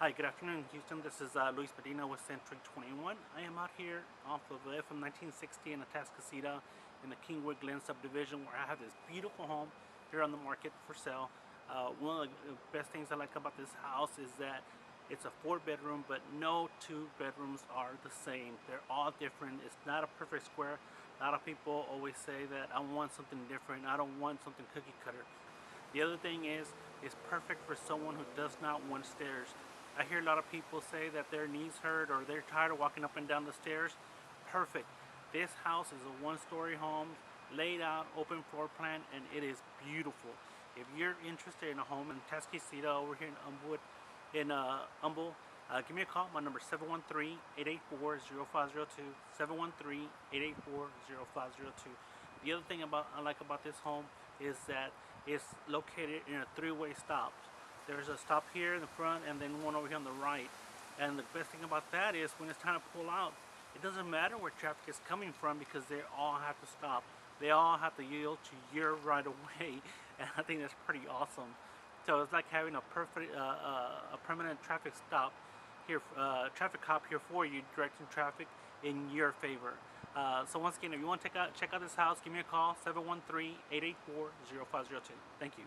Hi, good afternoon, Houston. This is Luis Medina with Century 21. I am out here off of FM 1960 in Atascocita in the Kingwood Glen subdivision where I have this beautiful home here on the market for sale. One of the best things I like about this house is that it's a 4-bedroom, but no 2 bedrooms are the same. They're all different. It's not a perfect square. A lot of people always say that I want something different. I don't want something cookie cutter. The other thing is, it's perfect for someone who does not want stairs. I hear a lot of people say that their knees hurt or they're tired of walking up and down the stairs. Perfect. This house is a 1-story home, laid out, open floor plan, and it is beautiful. If you're interested in a home in Tasquecita over here in Humble, give me a call. My number is 713-884-0502, 713-884-0502. The other thing I like about this home is that it's located in a 3-way stop. There's a stop here in the front and then one over here on the right. And the best thing about that is when it's time to pull out, it doesn't matter where traffic is coming from because they all have to stop. They all have to yield to your right of way, and I think that's pretty awesome. So it's like having a permanent traffic stop here, traffic cop here for you, directing traffic in your favor. So once again, if you want to check out this house, give me a call, 713-884-0502. Thank you.